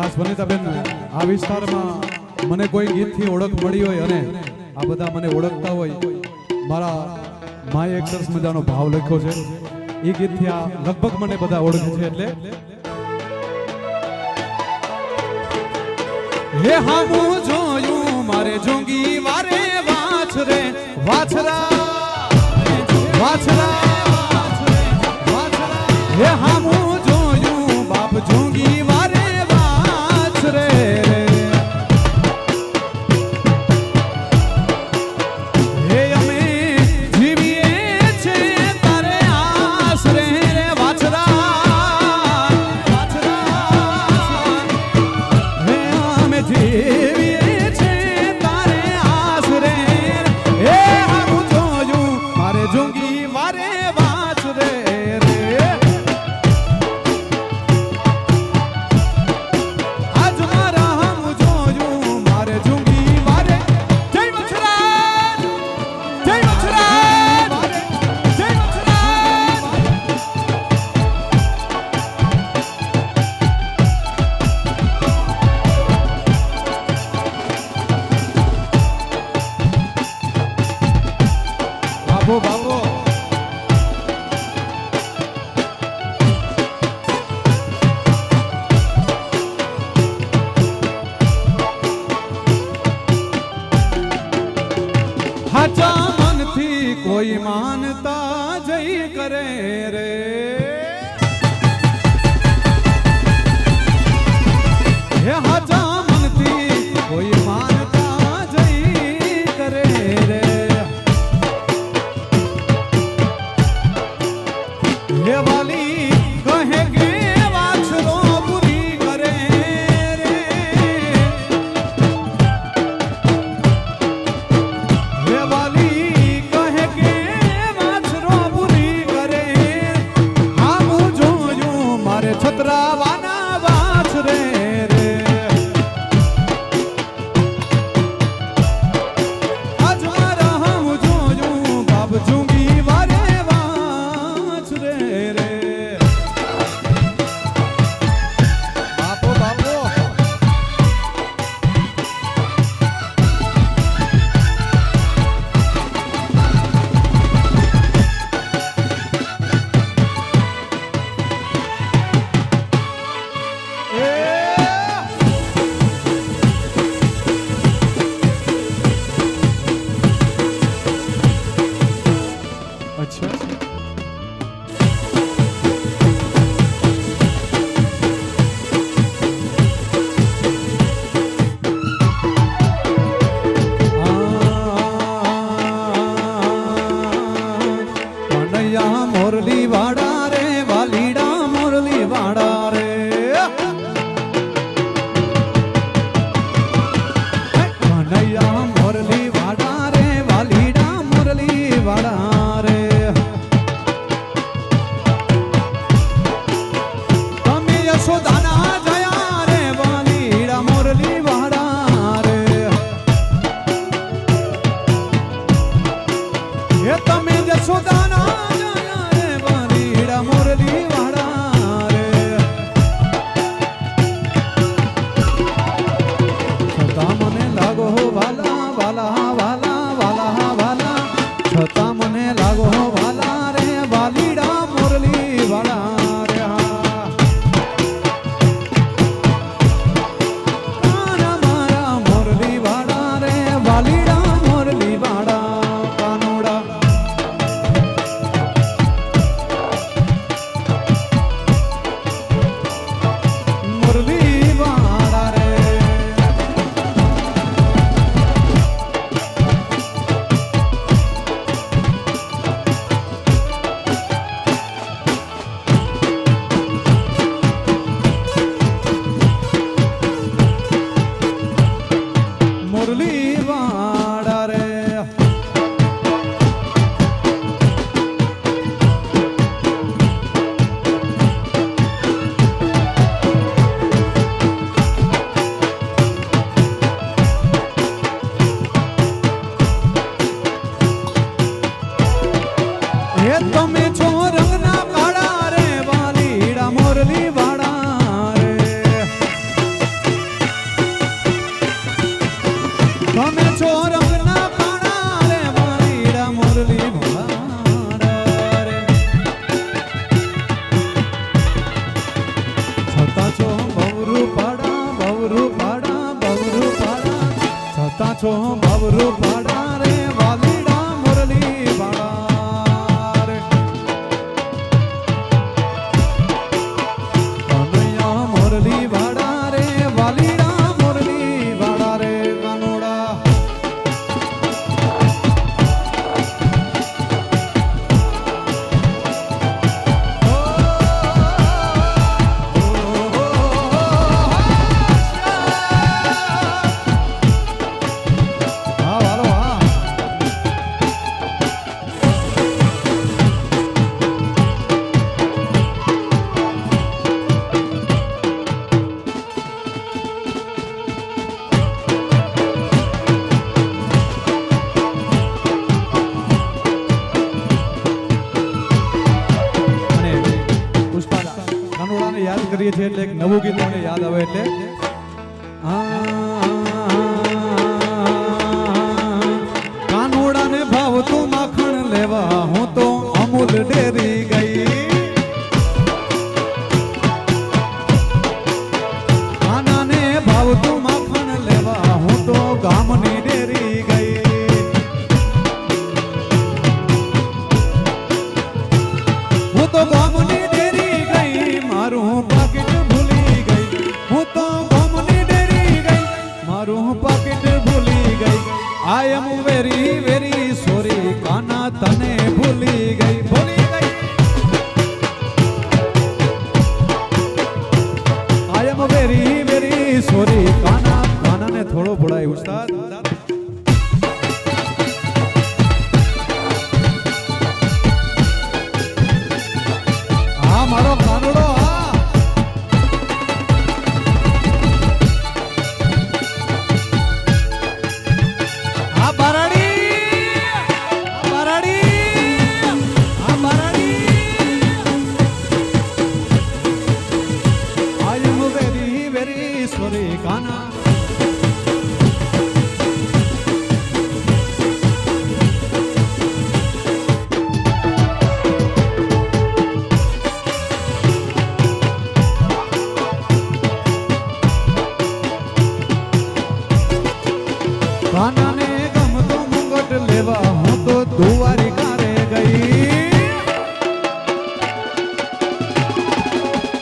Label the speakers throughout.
Speaker 1: ખાસ વનિતાબેન આ વિસ્તારમાં મને કોઈ ગીતથી ઓળખ મળી હોય અને આ બધા મને ઓળખતા હોય, મારા માય એક સરસ મજાનો ભાવ લખ્યો છે એ ગીતથી આ લગભગ મને બધા ઓળખે છે. એટલે હે હામું જોયું મારે જોંગી વારે વાછરે વાછરા વાછરા હે હામું જોયું બાપ જોંગી વારે વાછરે હે અમે જીવીએ છે તારે આશરે રે વાછરા વાછરા હે અમે જીવીએ છે તારે આશરે હે હામું જોયું મારે જોંગી વારે વાછરે બાબો હાચા મનથી કોઈ માનતા જઈ કરે રે હે હાચા મનથી કોઈ માનતા જઈ કરે રે હે વાલી કહે કે વાછરો પૂરી કરે રે હે વાલી કહે કે વાછરો પૂરી કરે હામું જોયું મારે છત્રાવાના વાછરે રે આજ મારા હામું જોયું બાપ જોંગી વારે વાછરે રે બાપો બાપો अच्छा કનૈયા મોરલી વાડા રે વાલીડા મોરલી વાડા રે કનૈયા મોરલી વાડા રે વાલીડા મોરલી વાડા રે તમે યશોદાના જયા રે વાલીડા મોરલી વાડા રે હે તમે યશોદાના જયા રે વાલીડા મોરલી વાડા રે છતાં મને લાગો વાલા વાલા વાલા વાલા વાલા છતાં મને લાગો વાલા રે વાલીડા મોરલી વાળા રે પાછો ભવરો ભાડા રે વાલીડા મુરલી ભાડા રે કનૈયા મુરલી ભાડા રે વાલીડા મુરલી ભાડા રે કાનોડા યાદ કરીએ છીએ એટલે એક નવું ગીત મને યાદ આવે એટલે કાનોડાને ભાવતું માખણ લેવા હું તો અમૂલ ડેરી ગઈ કાનાને ભાવતું માખણ લેવા હું તો ગામની ડેરી ગઈ હું તો ગામની મારું પાકીટ ભૂલી ગઈ હું તો ગામની ડેરી ગઈ મારું પાકીટ ભૂલી ગઈ આઈ am very very sorry Kanha તને ભૂલી ગઈ આઈ એમ વેરી વેરી સોરી કાનાને થોડો ભોળાય ઉસ્તાદ હા મારો કાનુડો કાનાને ગમતો મુંગટ લેવા હું તો દ્વારિકા રે ગઈ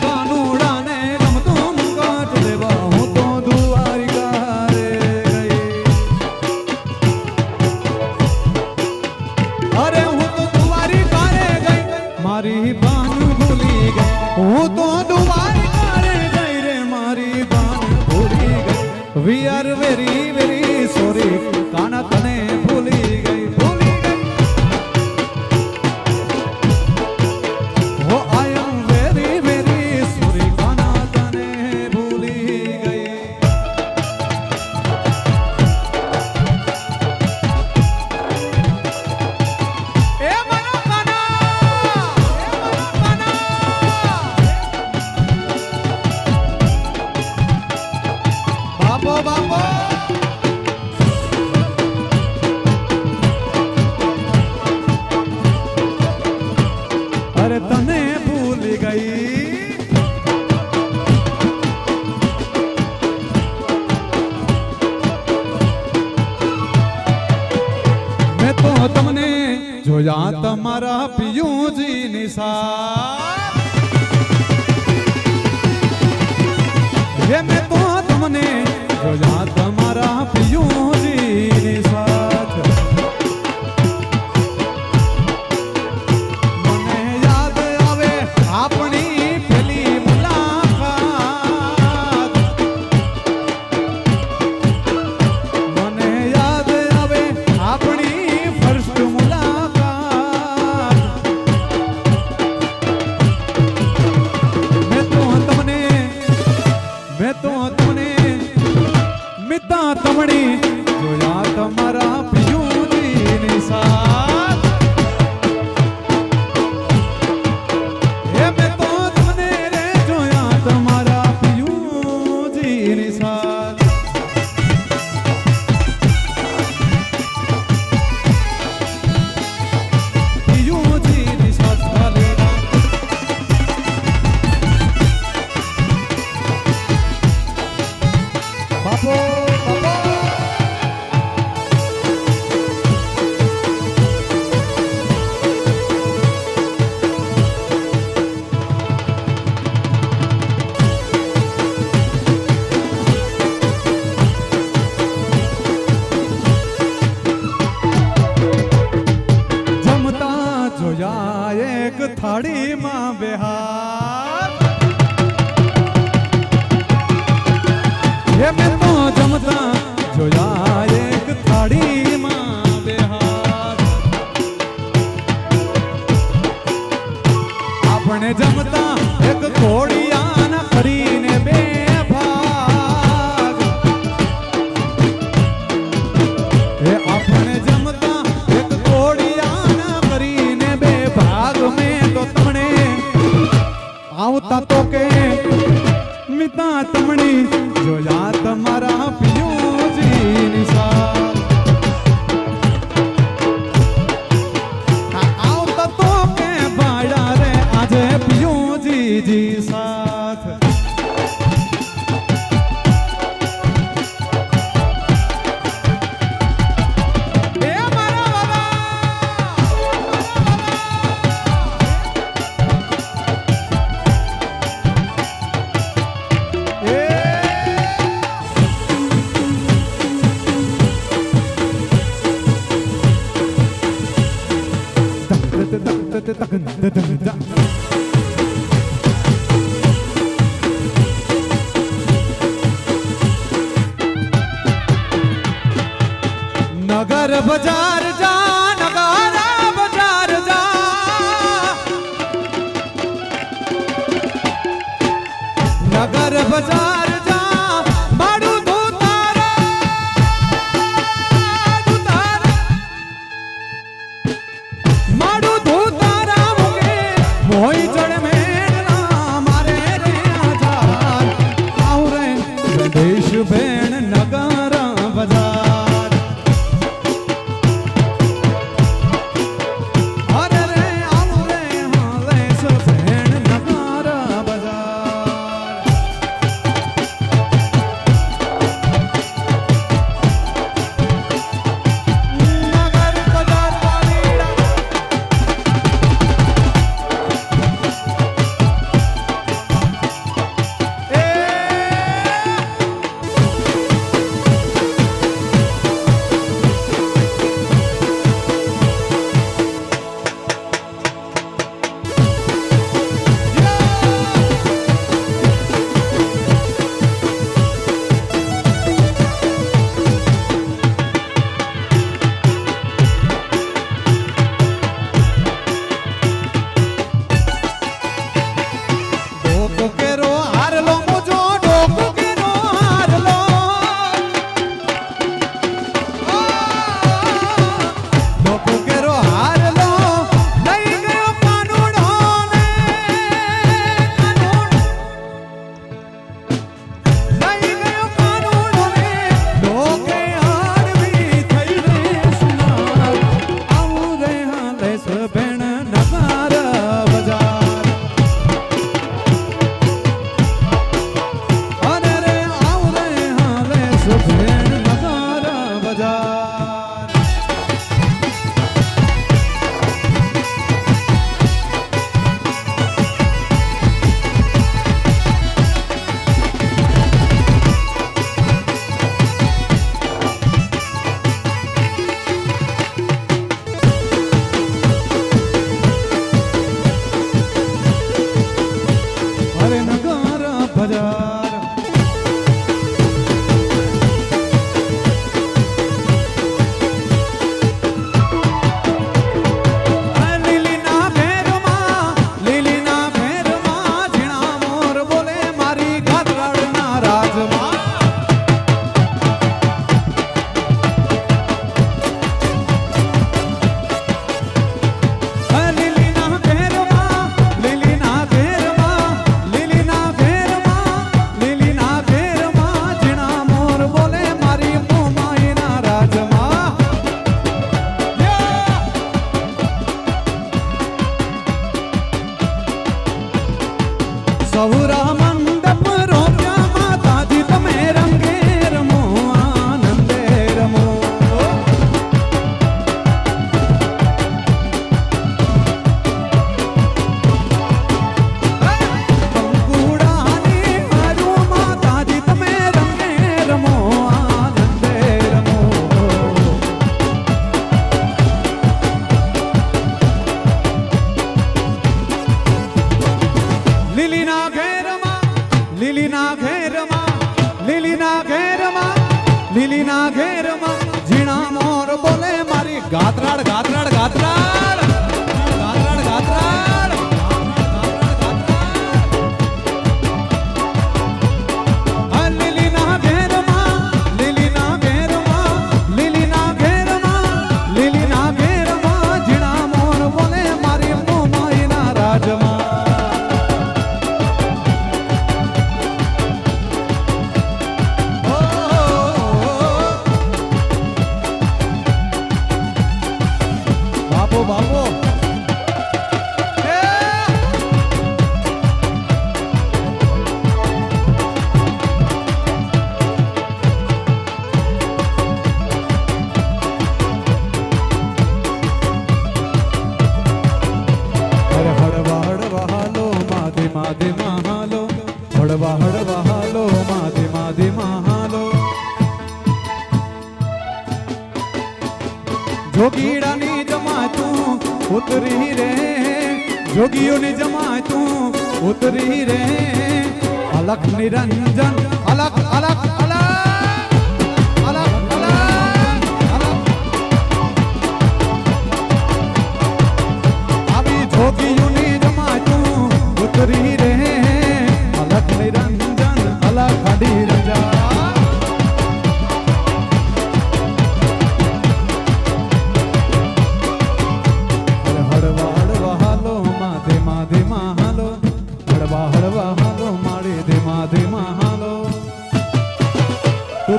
Speaker 1: કાનુડાને ગમતો મુંગટ લેવા હું તો દ્વારિકા રે ગઈ અરે હું તો દ્વારિકા રે ગઈ મારી બાન ભૂલી ગઈ હું તો દ્વારિકા રે ગઈ રે મારી બાન ભૂલી ગઈ we are very very sorry Kanha તને ભૂલી ગઈ હો I am very very sorry Kanha તને ભૂલી ગઈ એ મારા કાના બાપો બાપો અરે તને ભૂલી ગઈ મેં તો તમને જોયા તમારા પિયુજી ની સાથ મેં તો તમને જોયા તમારા પિયુજી ની સાથ આપણી પેલી મુલાકાત મને યાદ આવે આપણી ફર્સ્ટ મુલાકાત તો કે મિતા તમણી જોયા તમારા પિયુજીની સાથ આવતા તો કે ભાડા રે આજે પિયુજી સાથ नगर बाजार जा नगारा बाजार जा नगर बाजार जा मारू धोतारा मारू धोतारा मुके मोई जड़ मेरा मारे रे आजार आउरे देश बेण नगारा बाजार સૌરા મંડપ રોપ્યા માતાજી તમે રંગે રમો આનંદે રમો કંકુડાની મારું માતાજી તમે રંગે રમો આનંદે રમો લીલીના લીલીના ઘેરમાં ઝીણા મોર બોલે મારી ગાત્રાડ ગાત્રાડ ગાત્રાડ ગાત્રાડ ગાત્રાડ લીલીના ઘેરમાં લીલીના ઘેરમાં લીલીના ઘેરમાં લીલીના ઘેરમાં ઝીણા મોર બોલે મારી મોમાઈના રાજમાં હળવા હળવા હાલો માધે માધે હાલો જોગીડાની જમા તું ઉતરી રે જોગીઓની જમા તું ઉતરી રે અલખ નિરંજન અલખ અલખ અલખ અલખ અલખ આવી જોગીઓની જમા તું ઉતરી રે અલખ નિરંજન અલખ નિરંજન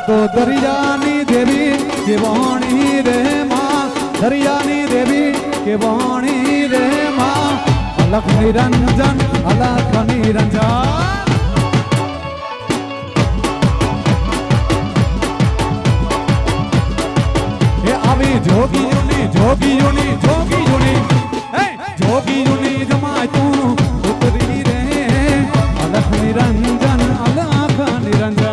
Speaker 1: तो दरियानी देवी के वाणी रे माँ दरियानी देवी के वाणी रे माँ अलख निरंजन अलख निरंजन ये આવી જોગીઓની જોગીઓની જોગીઓની જોગીઓની જમાય તું ઉતરી રે અલખ નિરંજન અલખ નિરંજન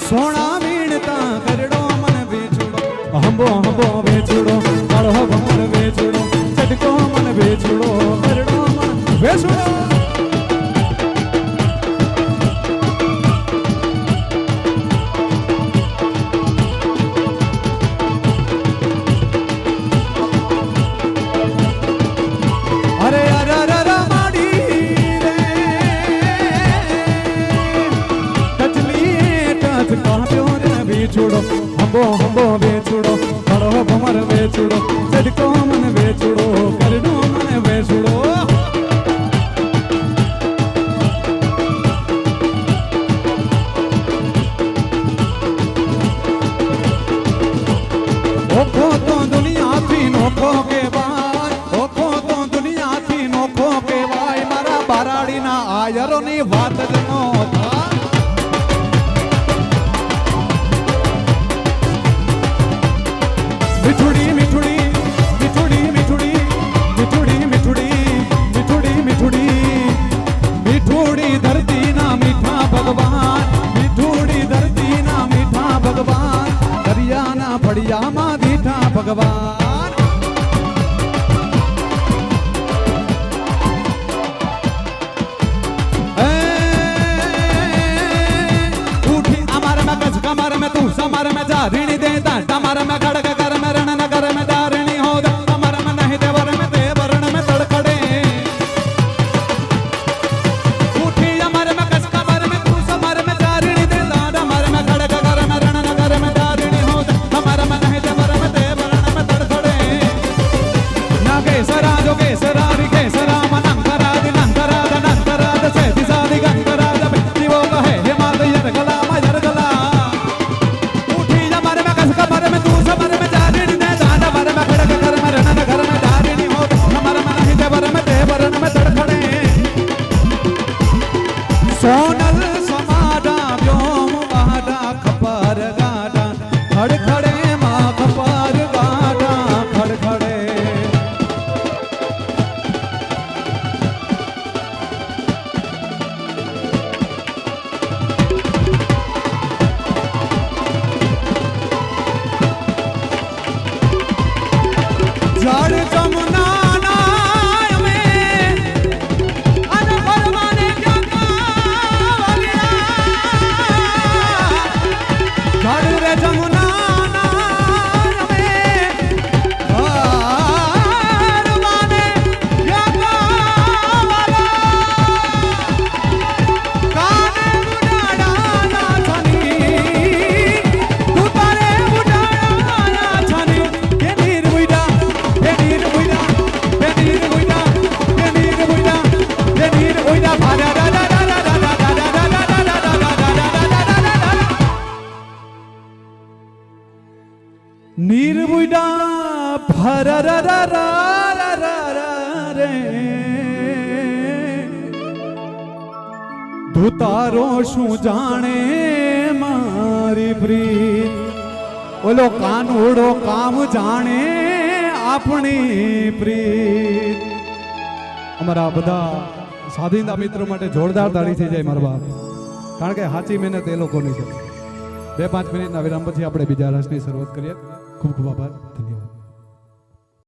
Speaker 1: સોના વીણતા કરડો મન વેચુડો હંબો હંબો વેચુડો કાળો ભમર વેચુડો ચટકો મન વેચુડો કરડો મન વેચુડો અરે અરે અરે માડી રે કચલી ટચ કાપ્યો રે વેચુડો હંબો હંબો વેચુડો કાળો ભમર વેચુડો ચટકો મન વેચુડો કરડો મન વેચુડો ઓખો તો દુનિયાથી નોખો કેવાય ઓખો તો દુનિયાથી નોખો કેવાય મારા બારાડીના આયરોની વાત જ નો થાય મીઠુડી મીઠુડી મીઠુડી મીઠુડી હર ર ર ર ર ર રે તું તારો શું જાણે મારી પ્રીત ઓલો કાનુડો કામ જાણે આપણી પ્રીત અમારા બધા સ્વાધીનતા મિત્રો માટે જોરદાર તાળી થઈ જાય મારા બાપ કારણ કે સાચી મહેનત એ લોકોની છે 2-5 મિનિટના વિરામ પછી આપણે બીજા રસની શરૂઆત કરીએ ખૂબ ખૂબ આભાર